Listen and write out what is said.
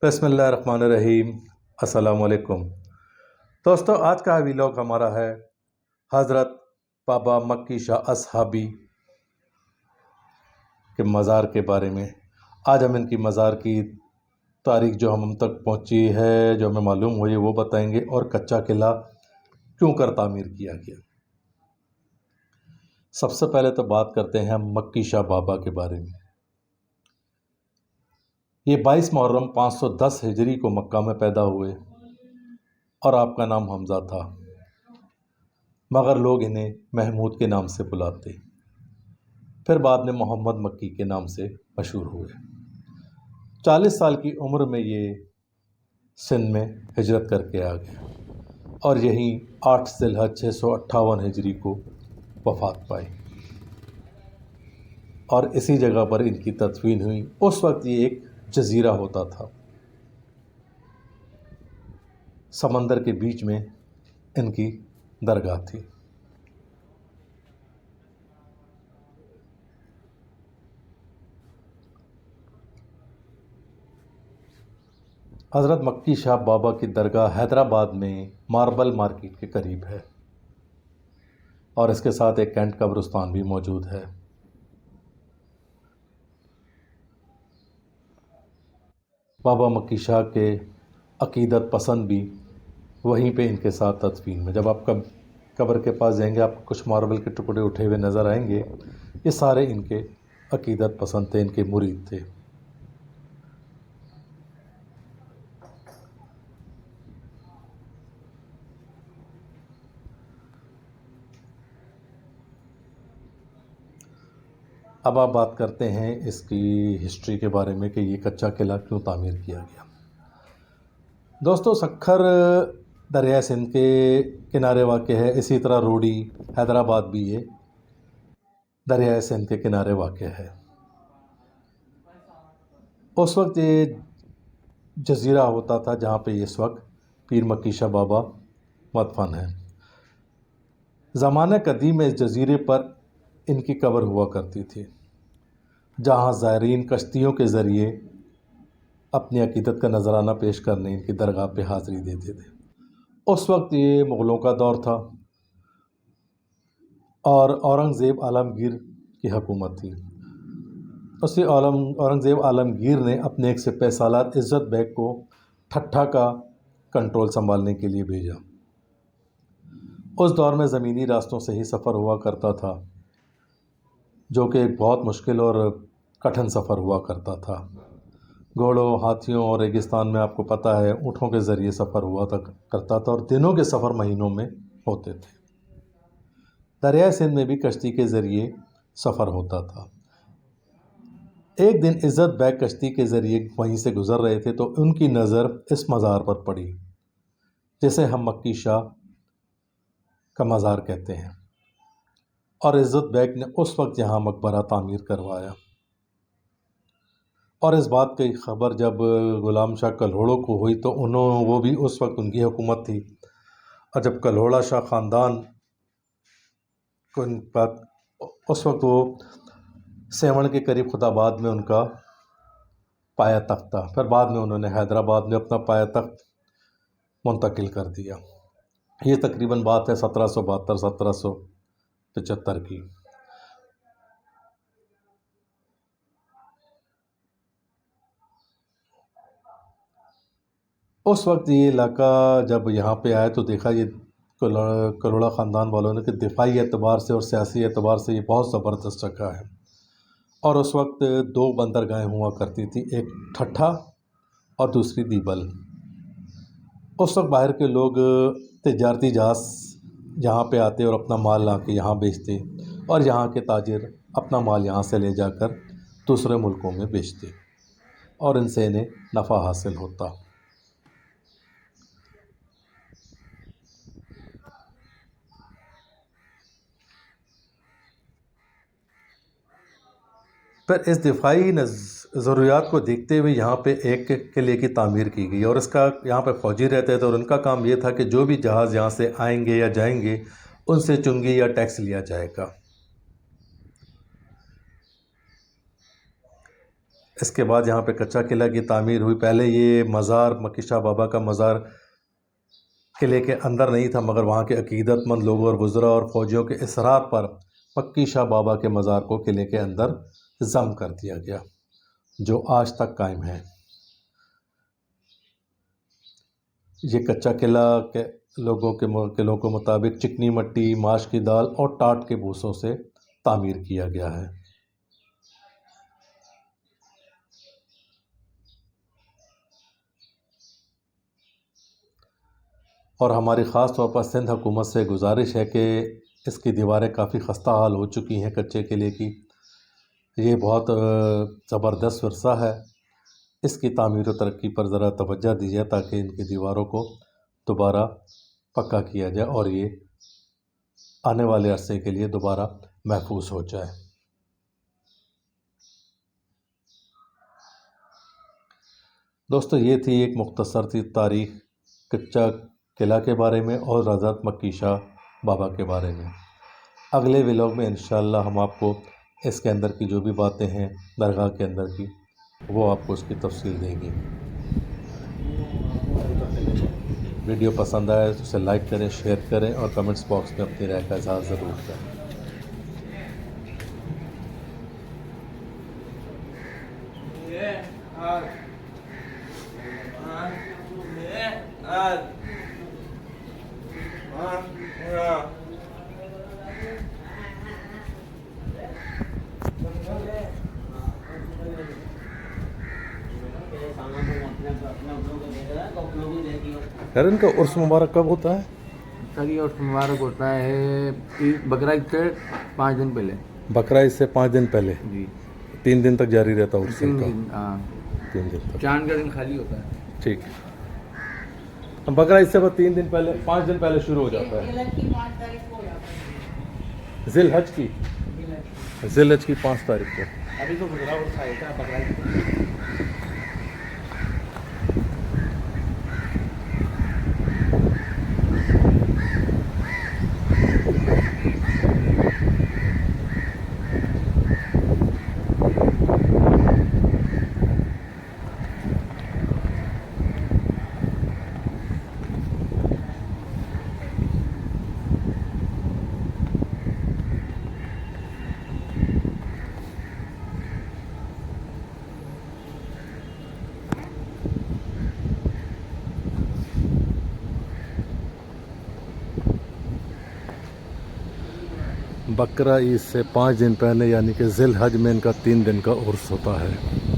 بسم اللہ الرحمن الرحیم۔ السلام علیکم دوستو، آج کا ویلاگ ہمارا ہے حضرت بابا مکی شاہ اصحابی کے مزار کے بارے میں۔ آج ہم ان کی مزار کی تاریخ جو ہم تک پہنچی ہے، جو ہمیں معلوم ہوئی وہ بتائیں گے، اور کچا قلعہ کیوں کر تعمیر کیا گیا۔ سب سے پہلے تو بات کرتے ہیں ہم مکی شاہ بابا کے بارے میں۔ یہ 22 محرم 510 ہجری کو مکہ میں پیدا ہوئے اور آپ کا نام حمزہ تھا، مگر لوگ انہیں محمود کے نام سے بلاتے، پھر بعد میں محمد مکی کے نام سے مشہور ہوئے۔ 40 سال کی عمر میں یہ سندھ میں ہجرت کر کے آ گئے اور یہیں 8 ذی الحجہ 658 ہجری کو وفات پائی، اور اسی جگہ پر ان کی تدفین ہوئی۔ اس وقت یہ ایک جزیرہ ہوتا تھا، سمندر کے بیچ میں ان کی درگاہ تھی۔ حضرت مکی شاہ بابا کی درگاہ حیدرآباد میں ماربل مارکیٹ کے قریب ہے، اور اس کے ساتھ ایک کینٹ قبرستان بھی موجود ہے۔ بابا مکی شاہ کے عقیدت پسند بھی وہیں پہ ان کے ساتھ تدفین میں، جب آپ قبر کے پاس جائیں گے آپ کو کچھ ماربل کے ٹکڑے اٹھے ہوئے نظر آئیں گے، یہ سارے ان کے عقیدت پسند تھے، ان کے مرید تھے۔ اب آپ بات کرتے ہیں اس کی ہسٹری کے بارے میں کہ یہ کچا قلعہ کیوں تعمیر کیا گیا۔ دوستو، سکھر دریائے سندھ کے کنارے واقع ہے، اسی طرح روڑی حیدرآباد بھی یہ دریائے سندھ کے کنارے واقع ہے۔ اس وقت یہ جزیرہ ہوتا تھا جہاں پہ اس وقت پیر مکی شاہ بابا مدفن ہیں۔ زمانہ قدیم میں اس جزیرے پر ان کی قبر ہوا کرتی تھی، جہاں زائرین کشتیوں کے ذریعے اپنی عقیدت کا نذرانہ پیش کرنے ان کی درگاہ پہ حاضری دیتے تھے۔ اس وقت یہ مغلوں کا دور تھا اور اورنگزیب عالمگیر کی حکومت تھی۔ اسی اورنگزیب عالمگیر نے اپنے ایک سپہ سالار عزت بیگ کو ٹھٹھہ کا کنٹرول سنبھالنے کے لیے بھیجا۔ اس دور میں زمینی راستوں سے ہی سفر ہوا کرتا تھا، جو کہ ایک بہت مشکل اور کٹھن سفر ہوا کرتا تھا۔ گھوڑوں، ہاتھیوں اور ریگستان میں آپ کو پتہ ہے اونٹوں کے ذریعے سفر ہوا کرتا تھا، اور دنوں کے سفر مہینوں میں ہوتے تھے۔ دریائے سندھ میں بھی کشتی کے ذریعے سفر ہوتا تھا۔ ایک دن عزت بیگ کشتی کے ذریعے وہیں سے گزر رہے تھے تو ان کی نظر اس مزار پر پڑی، جسے ہم مکی شاہ کا مزار کہتے ہیں، اور عزت بیگ نے اس وقت یہاں مقبرہ تعمیر کروایا۔ اور اس بات کی خبر جب غلام شاہ کلہوڑوں کو ہوئی تو وہ بھی اس وقت ان کی حکومت تھی، اور جب کلہوڑا شاہ خاندان کو اس وقت وہ سیون کے قریب خود آباد میں ان کا پایا تخت تھا، پھر بعد میں انہوں نے حیدرآباد میں اپنا پایا تخت منتقل کر دیا۔ یہ تقریباً بات ہے 1772 1775 کی۔ اس وقت یہ علاقہ جب یہاں پہ آئے تو دیکھا یہ کلہوڑا خاندان والوں نے کہ دفاعی اعتبار سے اور سیاسی اعتبار سے یہ بہت زبردست جگہ ہے، اور اس وقت 2 بندرگاہیں ہوا کرتی تھی، ایک ٹھٹھہ اور دوسری دیبل۔ اس وقت باہر کے لوگ تجارتی جہاز یہاں پہ آتے اور اپنا مال لا کے یہاں بیچتے، اور یہاں کے تاجر اپنا مال یہاں سے لے جا کر دوسرے ملکوں میں بیچتے، اور ان سے انہیں نفع حاصل ہوتا۔ پھر اس دفاعی ضروریات کو دیکھتے ہوئے یہاں پہ ایک قلعے کی تعمیر کی گئی، اور اس کا یہاں پہ فوجی رہتے تھے، اور ان کا کام یہ تھا کہ جو بھی جہاز یہاں سے آئیں گے یا جائیں گے ان سے چنگی یا ٹیکس لیا جائے گا۔ اس کے بعد یہاں پہ کچا قلعہ کی تعمیر ہوئی. پہلے یہ مزار مکی شاہ بابا کا مزار قلعے کے اندر نہیں تھا، مگر وہاں کے عقیدت مند لوگوں اور وزراء اور فوجیوں کے اصرار پر مکی شاہ بابا کے مزار کو قلعے کے اندر ضم کر دیا گیا، جو آج تک قائم ہے. یہ کچا قلعہ کے قلعوں کے مطابق چکنی مٹی، ماش کی دال اور ٹاٹ کے بھوسوں سے تعمیر کیا گیا ہے. اور ہماری خاص طور پر سندھ حکومت سے گزارش ہے کہ اس کی دیواریں کافی خستہ حال ہو چکی ہیں کچے قلعے کی. یہ بہت زبردست ورثہ ہے، اس کی تعمیر و ترقی پر ذرا توجہ دیجیے تاکہ ان کی دیواروں کو دوبارہ پکا کیا جائے اور یہ آنے والے عرصے کے لیے دوبارہ محفوظ ہو جائے. دوستو، یہ تھی ایک مختصر سی تاریخ کچا قلعہ کے بارے میں اور حضرت مکی شاہ بابا کے بارے میں. اگلے ولاگ میں انشاءاللہ ہم آپ کو اس کے اندر کی جو بھی باتیں ہیں درگاہ کے اندر کی، وہ آپ کو اس کی تفصیل دیں گے. ویڈیو پسند آئے تو اسے لائک کریں، شیئر کریں اور کمنٹس باکس میں اپنی رائے کا اظہار ضرور کریں. یار ان کا عرس مبارک کب ہوتا ہے؟ سر یہ عرس مبارک ہوتا ہے بقرعید سے 5 دن پہلے. بقرعید سے 5 دن پہلے. جی 3 دن تک جاری رہتا عرس 3 کا. دن. ہاں 3 دن تک. چاند کا دن خالی ہوتا ہے. ٹھیک ہے. بقرعید سے بس 3 دن پہلے 5 دن پہلے شروع ہو جاتا ہے. ذی الحج کی 5 تاریخ کو. ابھی تو گزرا عرس آئے گا بقرعید. بقرعید سے 5 دن پہلے یعنی کہ ذی الحج میں ان کا 3 دن کا عرس ہوتا ہے.